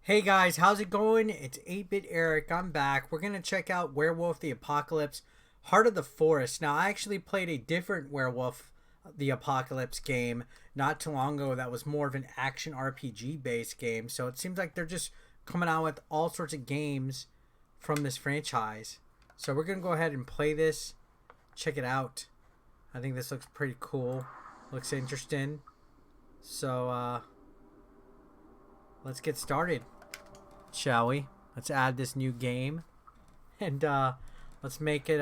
Hey guys, how's it going? It's 8-Bit Eric. I'm back. We're going to check out Werewolf the Apocalypse, Heart of the Forest. Now, I actually played a different Werewolf the Apocalypse game not too long ago that was more of an action RPG based game. So it seems like they're just coming out with all sorts of games from this franchise. So we're going to go ahead and play this. Check it out. I think this looks pretty cool. Looks interesting. So, let's get started. Shall we? Let's add this new game. And let's make it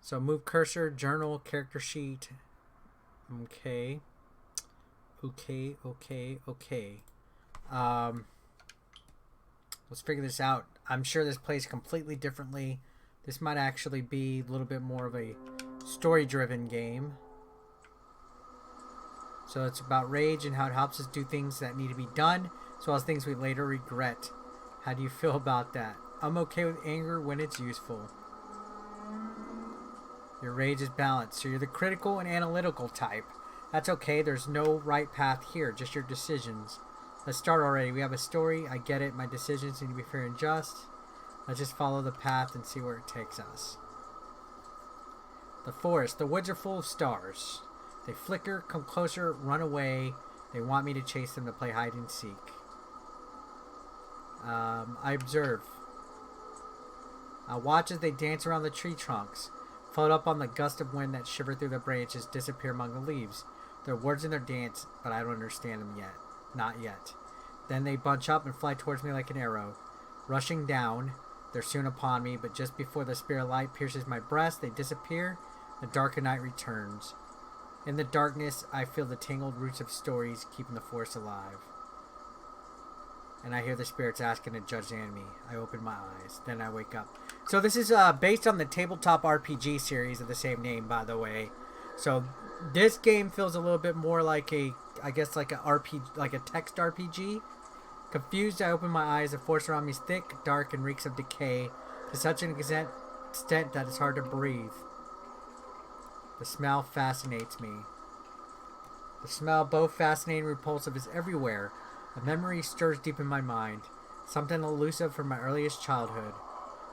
so move cursor, journal, character sheet. Okay. Let's figure this out. I'm sure this plays completely differently. This might actually be a little bit more of a story-driven game. So it's about rage and how it helps us do things that need to be done, as well as things we later regret. How do you feel about that? I'm okay with anger when it's useful. Your rage is balanced, so you're the critical and analytical type. That's okay, there's no right path here, just your decisions. Let's start already. We have a story, I get it, my decisions need to be fair and just. Let's just follow the path and see where it takes us. The forest. The woods are full of stars. They flicker, come closer, run away. They want me to chase them to play hide and seek. I observe. I watch as they dance around the tree trunks, float up on the gust of wind that shiver through the branches, disappear among the leaves. There are words in their dance, but I don't understand them yet. Not yet. Then they bunch up and fly towards me like an arrow. Rushing down, they're soon upon me, but just before the spirit light pierces my breast, they disappear. The darker night returns. In the darkness, I feel the tangled roots of stories keeping the forest alive. And I hear the spirits asking to judge the enemy. I open my eyes. Then I wake up. So this is based on the tabletop RPG series of the same name, by the way. So this game feels a little bit more like a, I guess like a RPG, like a text RPG. Confused, I open my eyes. The forest around me is thick, dark, and reeks of decay to such an extent that it's hard to breathe. The smell fascinates me. The smell, both fascinating and repulsive, is everywhere. A memory stirs deep in my mind. Something elusive from my earliest childhood.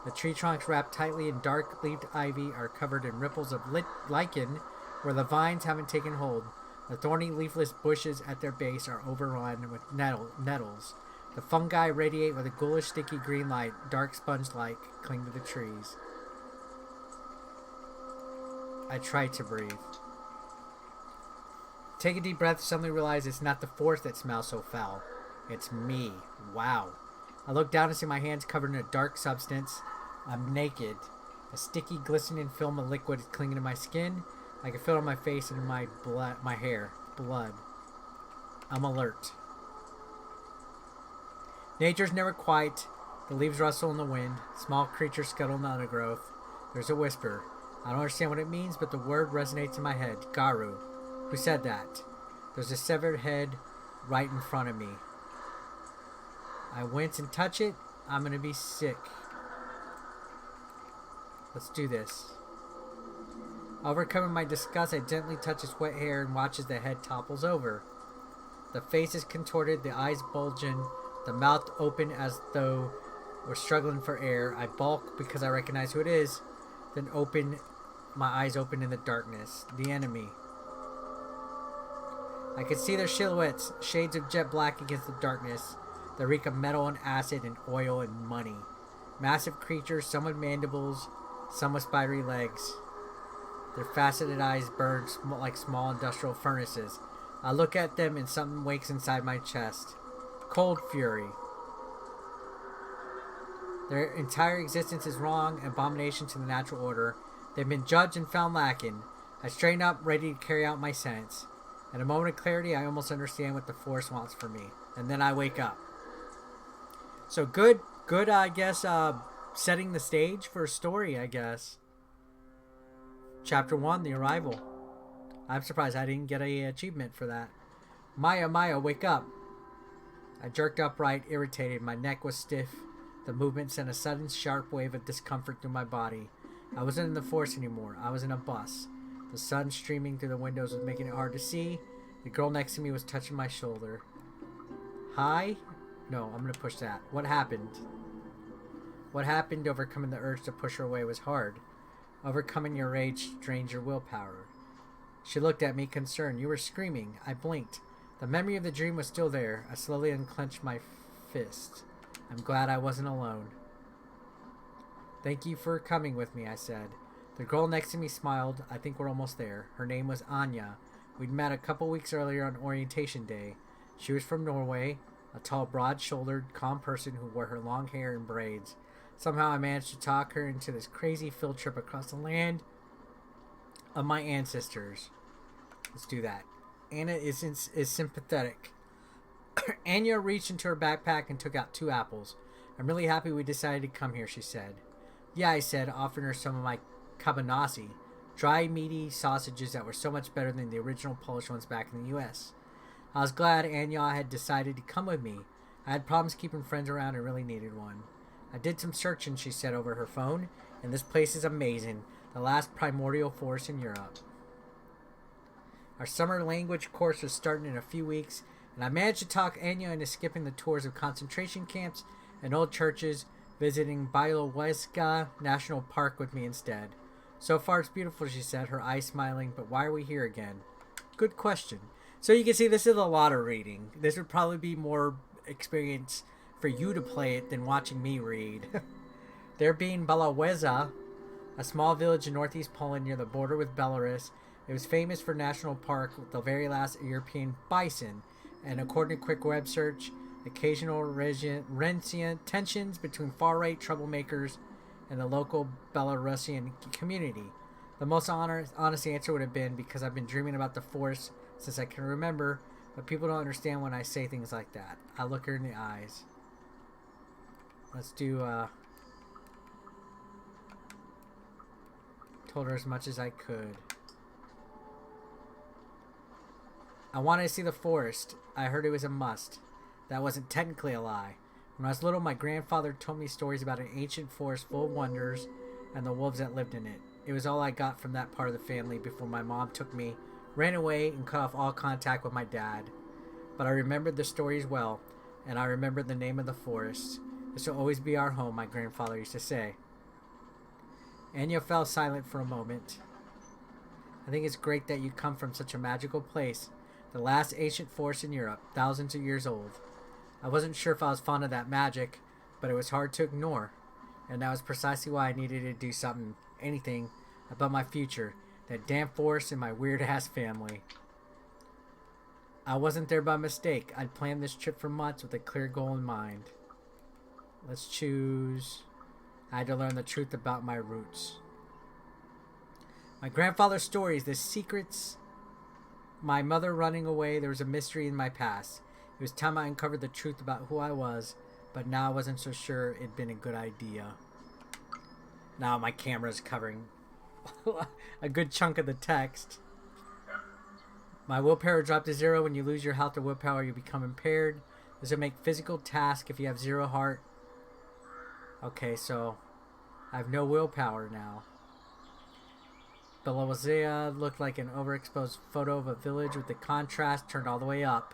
The tree trunks wrapped tightly in dark-leaved ivy are covered in ripples of lichen where the vines haven't taken hold. The thorny, leafless bushes at their base are overrun with nettles. The fungi radiate with a ghoulish, sticky green light, dark sponge-like, cling to the trees. I try to breathe. Take a deep breath, suddenly realize it's not the forest that smells so foul. It's me. Wow. I look down and see my hands covered in a dark substance. I'm naked. A sticky, glistening film of liquid is clinging to my skin. I can feel it on my face and in my hair. Blood. I'm alert. Nature's never quiet. The leaves rustle in the wind. Small creatures scuttle in the undergrowth. There's a whisper. I don't understand what it means, but the word resonates in my head. Garu. Who said that? There's a severed head right in front of me. I wince and touch it. I'm gonna be sick. Let's do this. Overcoming my disgust, I gently touch its wet hair and watch as the head topples over. The face is contorted, the eyes bulging, the mouth open as though we're struggling for air. I balk because I recognize who it is, then my eyes open in the darkness. The enemy. I can see their silhouettes, shades of jet black against the darkness. The reek of metal and acid and oil and money. Massive creatures, some with mandibles, some with spidery legs. Their faceted eyes burn like small industrial furnaces. I look at them and something wakes inside my chest. Cold fury. Their entire existence is wrong, abomination to the natural order. They've been judged and found lacking. I straighten up, ready to carry out my sentence. In a moment of clarity, I almost understand what the force wants from me. And then I wake up. So good, I guess, setting the stage for a story, I guess. Chapter 1, The Arrival. I'm surprised I didn't get an achievement for that. Maya, wake up. I jerked upright, irritated. My neck was stiff. The movement sent a sudden, sharp wave of discomfort through my body. I wasn't in the force anymore. I was in a bus. The sun streaming through the windows was making it hard to see. The girl next to me was touching my shoulder. Hi? No, I'm gonna push that. What happened? What happened? Overcoming the urge to push her away was hard. Overcoming your rage drains your willpower. She looked at me concerned. You were screaming. I blinked. The memory of the dream was still there. I slowly unclenched my fist. I'm glad I wasn't alone. Thank you for coming with me, I said. The girl next to me smiled. I think we're almost there. Her name was Anya. We'd met a couple weeks earlier on orientation day. She was from Norway, a tall, broad-shouldered, calm person who wore her long hair in braids. Somehow I managed to talk her into this crazy field trip across the land of my ancestors. Let's do that. Anna is sympathetic. Anya reached into her backpack and took out 2 apples. I'm really happy we decided to come here, she said. Yeah, I said, offering her some of my kabanasi, dry, meaty sausages that were so much better than the original Polish ones back in the U.S. I was glad Anya had decided to come with me. I had problems keeping friends around and really needed one. I did some searching, she said over her phone, and this place is amazing. The last primordial forest in Europe. Our summer language course was starting in a few weeks, and I managed to talk Anya into skipping the tours of concentration camps and old churches, visiting Białowieża National Park with me instead. So far it's beautiful, she said, her eyes smiling, but why are we here again? Good question. So you can see this is a lot of reading. This would probably be more experience for you to play it than watching me read. There being Białowieża, a small village in northeast Poland near the border with Belarus. It was famous for national park with the very last European bison, and according to a quick web search, occasional Rentian tensions between far-right troublemakers and the local Belarusian community. The most honest answer would have been because I've been dreaming about the forest since I can remember, but people don't understand when I say things like that. I look her in the eyes. Let's do, told her as much as I could. I wanted to see the forest. I heard it was a must. That wasn't technically a lie. When I was little, my grandfather told me stories about an ancient forest full of wonders and the wolves that lived in it. It was all I got from that part of the family before my mom took me, ran away, and cut off all contact with my dad. But I remembered the stories well, and I remembered the name of the forest. This will always be our home, my grandfather used to say. Anya fell silent for a moment. I think it's great that you come from such a magical place. The last ancient forest in Europe, thousands of years old. I wasn't sure if I was fond of that magic, but it was hard to ignore. And that was precisely why I needed to do something, anything, about my future. That damn forest and my weird-ass family. I wasn't there by mistake. I'd planned this trip for months with a clear goal in mind. Let's choose. I had to learn the truth about my roots. My grandfather's stories, the secrets, my mother running away, there was a mystery in my past. It was time I uncovered the truth about who I was, but now I wasn't so sure it'd been a good idea. Now my camera's covering a good chunk of the text. My willpower dropped to 0. When you lose your health or willpower, you become impaired. Does it make physical tasks if you have 0 heart? Okay, so I have no willpower now. Białowieża looked like an overexposed photo of a village with the contrast turned all the way up.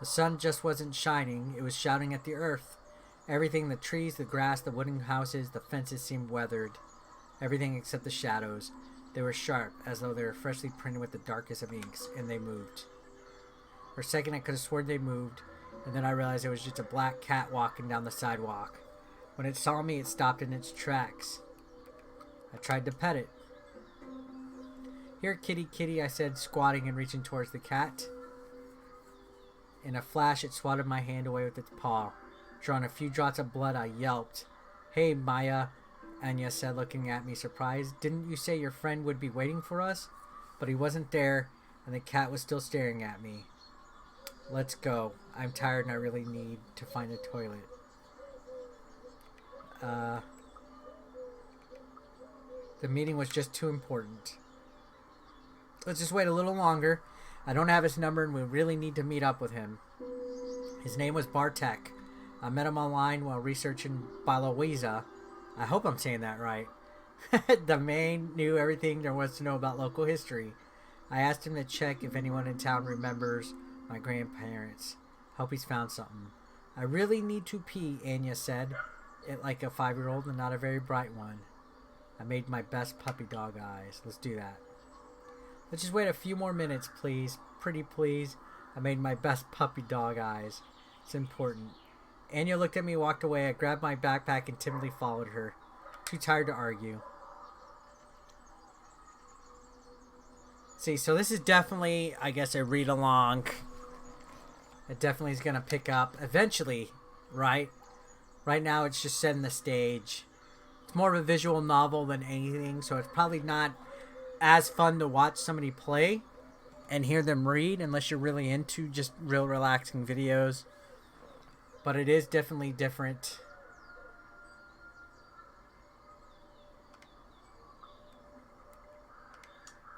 The sun just wasn't shining, it was shouting at the earth. Everything, the trees, the grass, the wooden houses, the fences seemed weathered. Everything except the shadows. They were sharp, as though they were freshly printed with the darkest of inks, and they moved. For a second I could have sworn they moved, and then I realized it was just a black cat walking down the sidewalk. When it saw me, it stopped in its tracks. I tried to pet it. Here, kitty, kitty, I said, squatting and reaching towards the cat. In a flash, it swatted my hand away with its paw. Drawing a few drops of blood, I yelped. Hey, Maya, Anya said, looking at me surprised. Didn't you say your friend would be waiting for us? But he wasn't there, and the cat was still staring at me. Let's go. I'm tired and I really need to find a toilet. The meeting was just too important. Let's just wait a little longer. I don't have his number and we really need to meet up with him. His name was Bartek. I met him online while researching Białowieża. I hope I'm saying that right. The man knew everything there was to know about local history. I asked him to check if anyone in town remembers my grandparents. Hope he's found something. I really need to pee, Anya said, it like a 5-year-old and not a very bright one. I made my best puppy dog eyes. Let's do that. Let's just wait a few more minutes, please. Pretty please. I made my best puppy dog eyes. It's important. Anya looked at me, walked away. I grabbed my backpack and timidly followed her. Too tired to argue. See, so this is definitely, I guess, a read-along. It definitely is going to pick up eventually, right? Right now, it's just setting the stage. It's more of a visual novel than anything, so it's probably not as fun to watch somebody play and hear them read unless you're really into just real relaxing videos. But it is definitely different.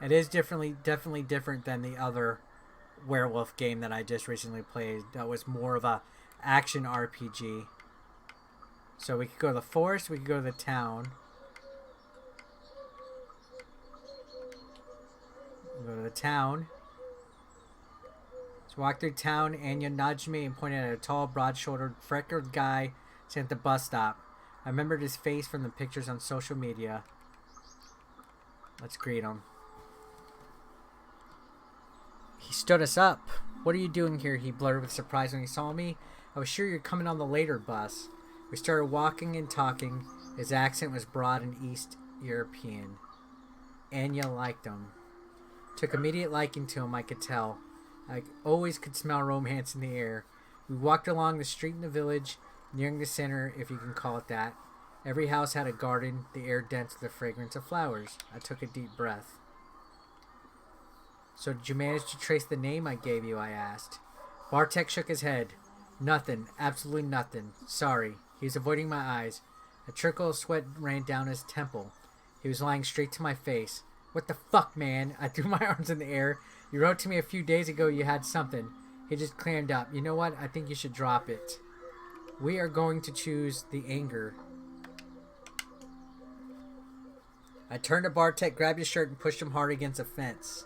It is definitely different than the other Werewolf game that I just recently played. That was more of a action RPG. So we could go to the forest, we could go to the town. We'll go to the town. So walk through town. Anya nudged me and pointed at a tall, broad-shouldered, freckled guy sitting at the bus stop. I remembered his face from the pictures on social media. Let's greet him. He stood us up. What are you doing here? He blurted with surprise when he saw me. I was sure you're coming on the later bus. We started walking and talking. His accent was broad and East European. Anya liked him. Took immediate liking to him, I could tell. I always could smell romance in the air. We walked along the street in the village, nearing the center, if you can call it that. Every house had a garden, the air dense with the fragrance of flowers. I took a deep breath. So did you manage to trace the name I gave you? I asked. Bartek shook his head. Nothing. Absolutely nothing. Sorry. He was avoiding my eyes. A trickle of sweat ran down his temple. He was lying straight to my face. What the fuck, man? I threw my arms in the air. You wrote to me a few days ago you had something. He just clammed up. You know what? I think you should drop it. We are going to choose the anger. I turned to Bartek, grabbed his shirt, and pushed him hard against a fence.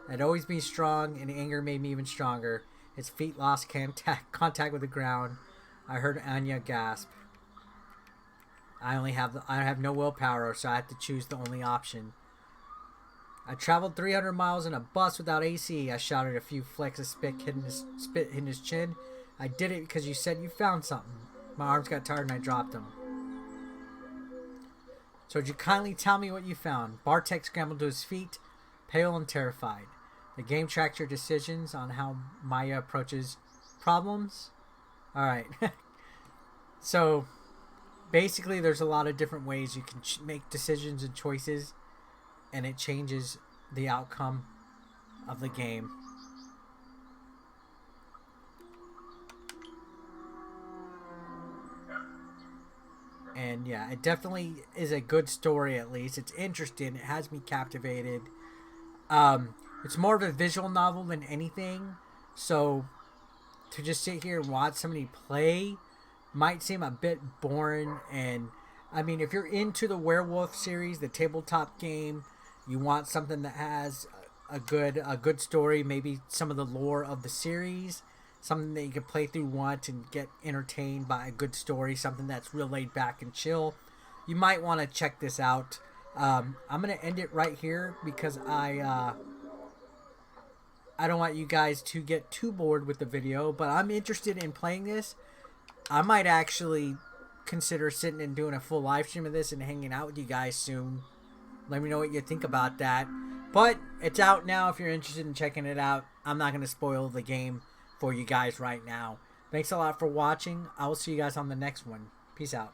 I'd always been strong, and anger made me even stronger. His feet lost contact with the ground. I heard Anya gasp. I have no willpower, so I had to choose the only option. I traveled 300 miles in a bus without AC. I shouted, a few flecks of spit hitting his chin. I did it because you said you found something. My arms got tired and I dropped them. So would you kindly tell me what you found? Bartek scrambled to his feet, pale and terrified. The game tracks your decisions on how Maya approaches problems. Alright. So, basically there's a lot of different ways you can make decisions and choices, and it changes the outcome of the game. And yeah, it definitely is a good story, at least. It's interesting. It has me captivated. It's more of a visual novel than anything. So, to just sit here and watch somebody play might seem a bit boring. And, I mean, if you're into the Werewolf series, the tabletop game, you want something that has a good story, maybe some of the lore of the series, something that you can play through once and get entertained by a good story, something that's real laid back and chill, you might want to check this out. I'm going to end it right here because I don't want you guys to get too bored with the video, but I'm interested in playing this. I might actually consider sitting and doing a full live stream of this and hanging out with you guys soon. Let me know what you think about that. But it's out now if you're interested in checking it out. I'm not going to spoil the game for you guys right now. Thanks a lot for watching. I will see you guys on the next one. Peace out.